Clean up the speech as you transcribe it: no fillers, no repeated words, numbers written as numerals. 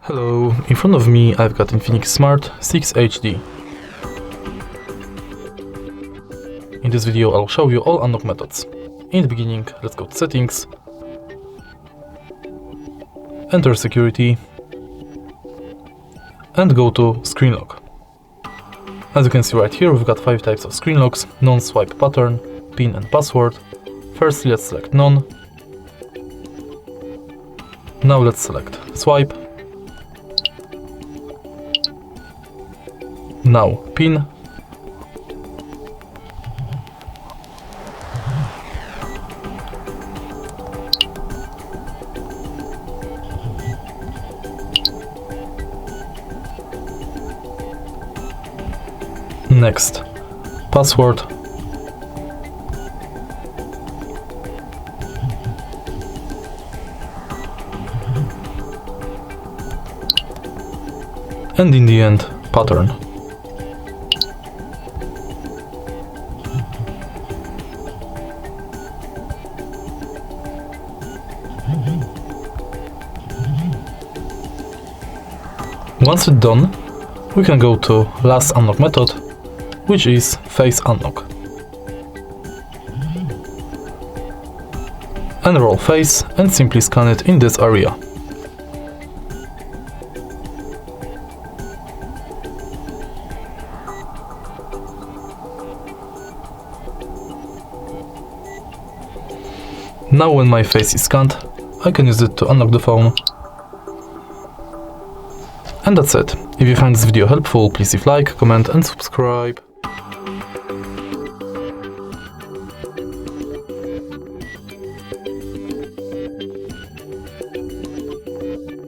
Hello, in front of me I've got Infinix Smart 6 HD. In this video I'll show you all unlock methods. In the beginning, let's go to settings, enter security and go to screen lock. As you can see right here, we've got 5 types of screen locks: non-swipe pattern, PIN and password. Firstly, let's select none. Now let's select swipe. Now PIN. Next, password. And in the end, pattern. Once it's done, we can go to last unlock method, which is face unlock. Enroll face and simply scan it in this area. Now when my face is scanned, I can use it to unlock the phone. And that's it. If you find this video helpful, please leave a like, comment and subscribe.